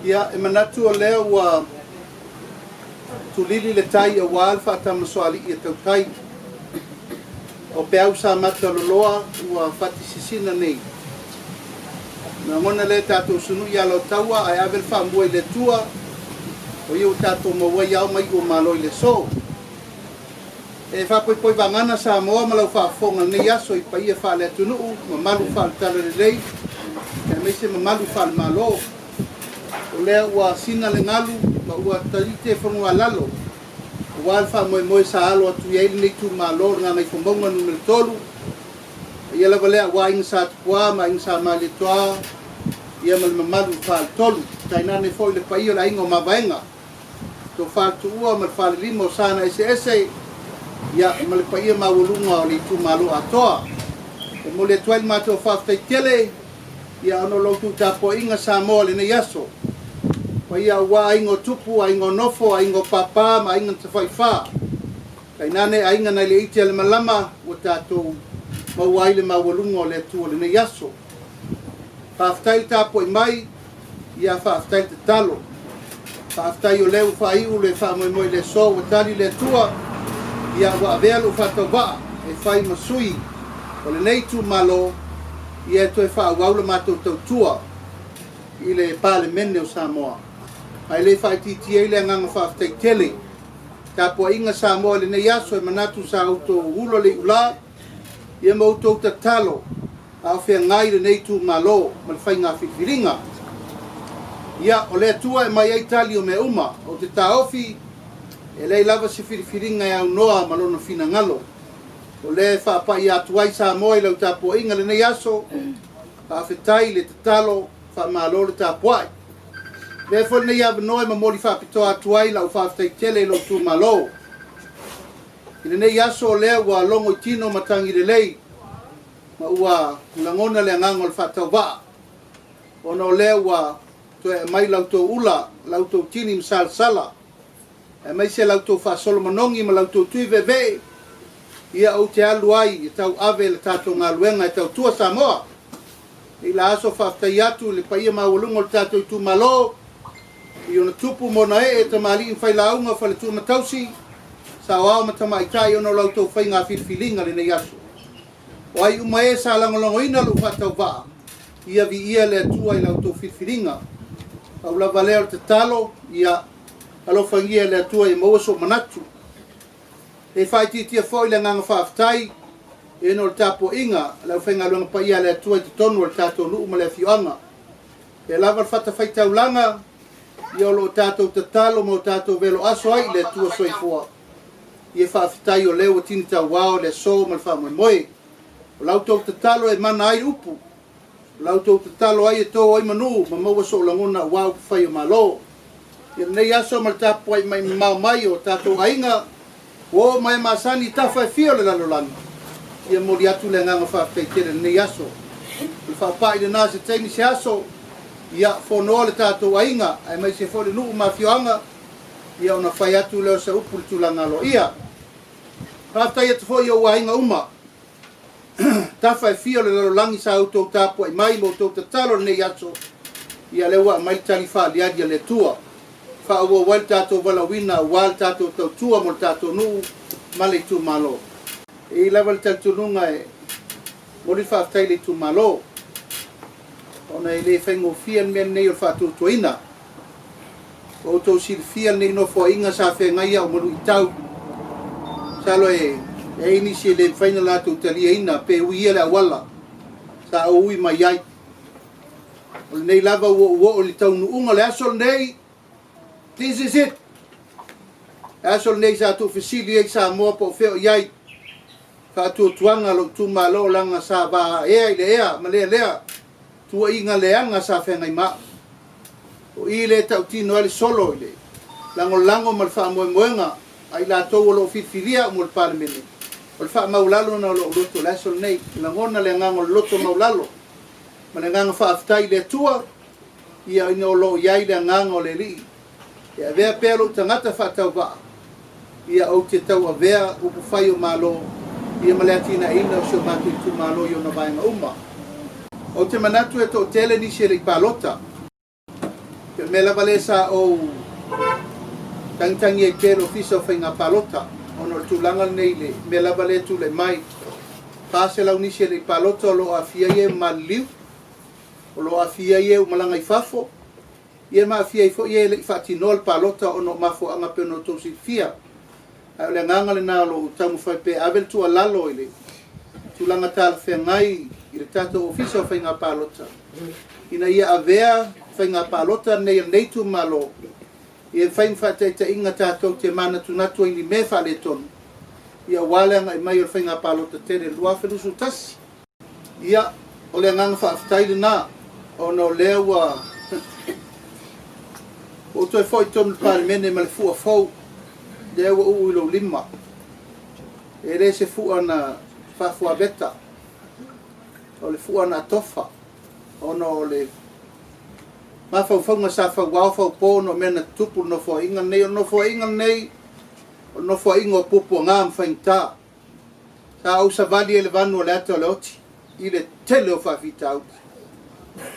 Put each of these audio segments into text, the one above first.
Ia e manatu o lea ua tulili le tai a wal whaatamasoali i a tautai. O peau sa mata loloa ua whatisisina nei. Na ngona le tātou sunu i alo taua ai avel whaamua i le tua o iu tātou maua iau mai o malo i le so. E whapoi vangana sa moa malau whaafonga nei aso i paia whaale atunuu ma malu whaale tala le lei e meise ma malu whaale malo. O lea ua sina le ngalu ma ua tarite whanua lalo. O alfa moe sa alo atu iaili nei tu malo nga Gagaifomauga No.3. Ia lava lea ua inga sa tukua ma inga sa mali toa ia mal mamalu whaale tolu. Tainane fo i le paia la inga o mawaenga. To whaale tuua mal whaale lima o sana ese ia mal paia mawalunga o le tu malo atoa. E mo le tuail mato whaftai tele ia ano loutu tapo inga sa moa le nei aso. Pa ia ua aingo tupu, aingo nofo, aingo papa, ma ainga tawhaiwha. Kai nane ainga nai le iti ale malama o tātou mauai le mawalunga o le atua le nei aso. Whaftai tapo i mai, ia whaftai te talo. Whaftai o leu whaiu le whamoimoi le so o tali le atua, ia wa avelu whatawaa e whai masui o le nei tu malo, ia e toi whaauaula mātou tautua i le pāle mene o Samoa. Ai le whai titi e le nganga whaftai tele. Tāpua inga Samoa le nei aso e manatu sa auto hulo le ula, ia mautou ta talo, a whea ngai le nei tu malo, ma le whai ngā whiwhiringa. Ia o le atua e mai eitali o me uma, o te taofi, e lei lava se whiwhiringa e au noa malona fina ngalo. O le whaapai atuai Samoa i lau tāpua inga le nei aso, a whetai le te talo, whaamalo le tāpuai. Le fo nei ave noi ma mori whaapitoa atuai lau whaafitai tele lo tu malo. I le nei aso o lea ua longo i tino matangi le lei, ma ua langona le angango le whaatau waa. Ona o lea ua toe mai lau tō ula, lau tō tini msal sala. E mai se lau tō whaasolo manongi ma lau tō tui veve, ia au te alu ai e tau ave le tātou ngā luenga e tau tua Samoa. I la aso whaafitai atu le paia mawalungo le tātou i tu malo, i ona tupu mona e ta mali in whai launga whale tu matausi, sa wao matama i tai ono lau tau whai ngā whiwhilinga le nei aso. O ai uma e sa langolongo ina lu whatau waa, ia vi ia le atua i lau tau whiwhilinga. Au lava leo te talo, ia alo whangia le atua i mauaso manatu. E whai titia fwoi le nganga whaafitai, e no le tapo inga, lau whenga luanga pa ia le atua i te tonu le tato nuu ma le fioanga. E lava le whata whai taulanga, ia lo tātou te talo mo tātou velo aso ai le tua soifua. Ia whaafitai o leo tini tau wao le so mal whamoe moe. O lau tau te talo e mana ai upu. O lau tau te talo ai e tō ai manu ma maua so langona wao whai o malo. Ia nei aso mal tapu ai mai mau mai o tātou ainga. O mai masani tawhai fio le lalolani. Ia mori atu le nganga whaafitai tere nei aso. Le whaapai le nase teimi se aso. Ia whonoa le tātou ainga, ai mai se whore nuu mawhioanga, ia ona whai atu leo sa upu le tūlanga lo ia. Haftai atu whoi o ainga uma. Tawhai fio le lalolangi sa autou tāpua i mai mo tau te talo nei aso, ia lewa mai tali whaaliadia le tua. Whaua wal tātou walawina, wal tātou tau tua mo tātou nuu, male tu malo. E lewa le tātou nunga e, mori whaftai le tu malo. Ona e le whaingo fian men nei o whātou toina. O tau siri fian nei no fo inga sa whengaia o maru i tau. Salo e inisi le whaina lātou talia ina pe uia le awala. Sa o ui mai ai. O le nei lava o le tau nuunga le asol nei. This is it. Asol nei sa tu whisili e sa moa po wheo iai. Whātou tuanga lo tu malo langa sa ba ea i le ea ma lea. Tua inga leanga sa whengai maa. O i le tau tino ale solo i le. Lango mal wha moe moenga. Ai la tau o lo whiwhiria o mo le pāle mene. O le wha maulalo na lo loto le asol nei. Langona le ngango loto maulalo. Ma le nganga wha aftai le tua. Ia ina o lo iai le ngango le li. Ia vea pēlo tangata wha tau waa. Ia au te tau a vea upu whai o malo. Ia maleatina ina o sio matu i tu malo i o na vaenga uma. O te manatu e tō tele ni se le palota. me lava le sa o tangitangi e pelo fisa o whainga palota ono tūlanga nei le me lava le tu le mai pase lau nisi le palota o lo a fia ie maliu o lo a fia ie umalanga i fafo ie ma fia i fo ie le whaatino le palota ono mafo anga peno tōsi fia ai le nganga le nā lo tamu whai pe avel tu a lalo i le tūlanga tāla whengai i le tato o fisa o whainga palota ina ia avea whainga palota nei nei tu malo ia whain whaatei te inga tātou te mana tunatu i ni me whale tonu ia waleanga i mai o whainga palota tere lua whenusu tasi ia o le nganga whaaftaile nā o no lea wa o toi fwoi tonu parimene ma le fua fau lea wa uu ilo lima e re se fua na whafua beta o le fua na tofa o no le mafaufaunga sa whauwau po no mena tupu no whainga nei o no whainga nei o no whainga o pupu ngā mwhainta sa au sa vali e le vanu o le ata o le oti i le tele o whawhita au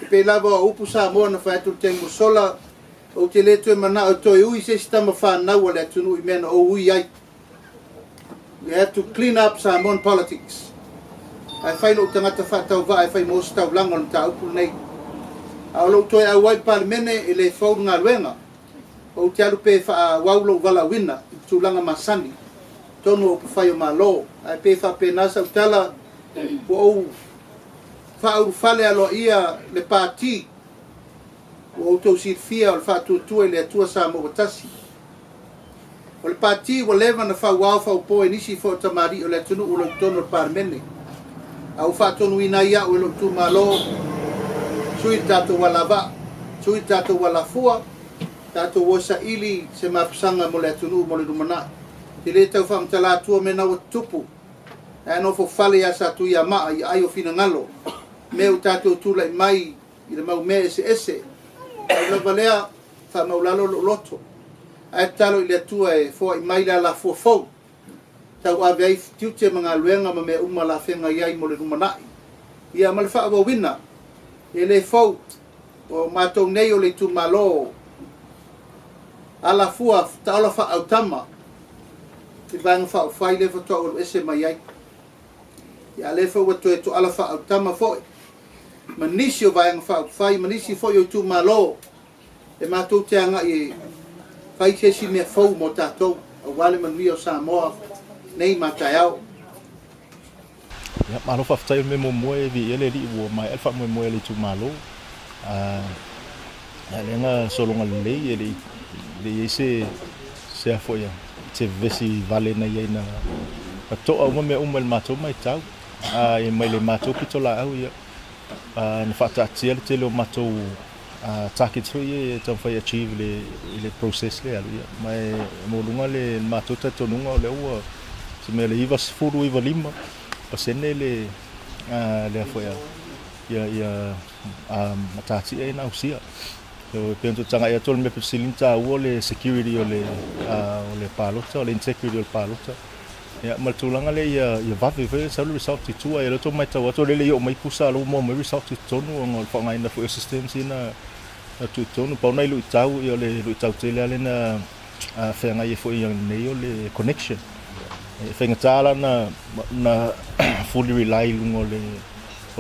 e pe lava o upu sa moa na whaetu tengu sola o te letu e mana o toi ui se sitama whanau o le atunu i mena o ui ai we have to clean up Samoan politics ai whaino o tangata whatau wa ai whai mosi tau langa o ta upu nei a lo toi a wai parimene e le fau ngā ruenga o te alu pe wha waulo wala wina i tūlanga masani tonu o pawhai o malo ai pe wha pe nasa utala po au wha au whale alo ia le pāti o au tau sirfia o le wha tuatua i le atua sa mo watasi o le pāti o lewa na wha wau wha upo e nisi fo tamari o le tunu o le tonu o parimene au wha tonu ina ia o le tu malo sui tato wala va, sui tato wala fua, tato wasa ili se mapsanga mo le atunu mo le rumana. Te le tau whamtala atua me nawa tupu. E no fo fale asa tu ia maa i aio fina ngalo. Meu tato tula i mai i le mau me ese ese. Ai lava lea wha maulalo lo loto. Ai talo i le atua e fo i mai la fua fau. Tau ave ai tiute mga luenga ma me uma la whenga iai mo le rumana. Ia ma le wha awa wina. E le fau o mātou nei o le tu malo ala fua taola wha au tama i vanga wha au whai le wha o ese mai ai ia le fau watu e tu ala wha au tama foi manisi o vanga wha au whai manisi foi o tu malo e mātou te anga i whai kesi mea fau mo tātou o wale manui o Samoa nei mātai au ya malo faftai me mo moe vi ele li wo mai alfa mo moe le tu malo ya lenga solonga le ele le se afo ya te vesi vale na ye na to o me umal mato mai tau e mai le mato pitola au ya na fata tiel te lo mato target ye to fa achieve le process le alu ya mai mo lunga le mato ta to lunga le o se me le ivas furu iva lima pasene le foi ia matati e na usia so penso tanga ia tol me pesilinta o le security o le palota o le integrity o le palota ia maltulanga le ia vavi ve sa le result tu ia to mai tawa to le ia mai kusa lo mo mai result tu no ngol fa ngai na for systems ina tu tonu pa nai lu tau ia le lu tau tele ale na fa ngai fo ia nei o le connection fengatala na fully rely lungo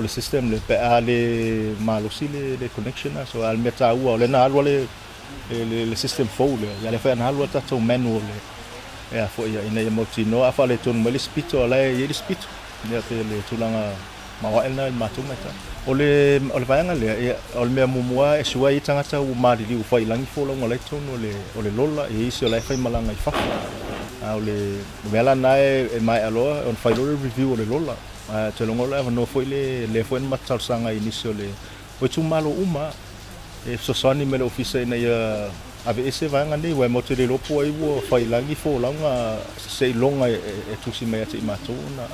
le system le pe ale malusi le connection so al meta u le na le system full ya le fa na alwa ta to manual ya fo ya ina ya motino afa le ton mali spito la ye spito ya te le tulanga ma wa elna ma tu meta o le vanga le o le mo moa e sua i tangata u mali li u fa ilangi fo lo le ton o le lola e iso la fa malanga i fa au le vela nai e mai aloa on fai review o le lola te longo la no foi le foi matal sanga inisio le o tu malo uma e so sani me le office na ia ave ese vanga nei wa mo te le lopo ai wo fai langi fo langa se longa e tu si me ati mato na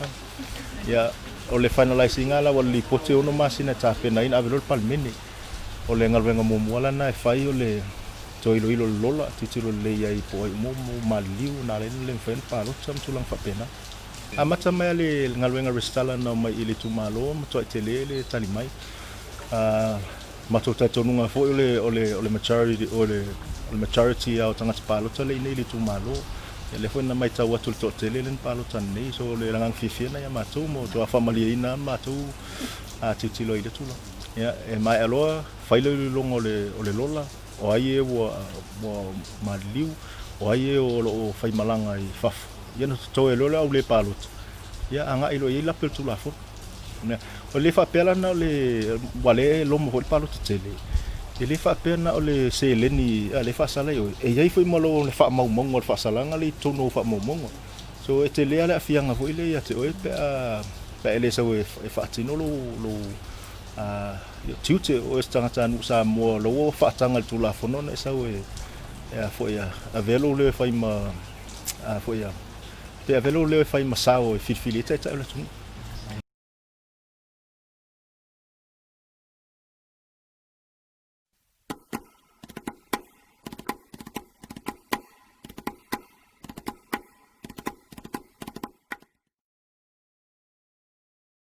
ya o le finalizing ala wa li pote ono masina ta pena ina ave lo palmeni o le ngalwenga mo moala na e fai o le to ilo lola titiro le ai po mo maliu na le fen palo sam tulang fa pena amata mai le ngalwenga restala no mai ile tu malo mo to tele le tali mai matou taitonunga fo'i o le maturity au tangata palota le nei le tumalo le foi na mai tau atu le to'atele le palota nei so le langang fifiana ia matou mo to afamaliaina matou a titilo i le tula ia e mai aloa faile le longo o le lola o ai e wa maliu o ai e o fai malanga i fafu ia no to e lola au le palota ia anga ilo i lapel tula fo o le fa pela na le wale lo mo palota tele ele fa pena o le seleni le fa sala yo e ia foi mo le fa mau mongo fa sala nga le tono fa mau mongo so e tele ala fianga foi le ia te o pe pe ele so e fa tino lo tiute o estanga tanu sa mo lo fa tanga tu la fono na sa e foi a velo le fa ma foi a pe a velo le fa ma sa o filfilita ta le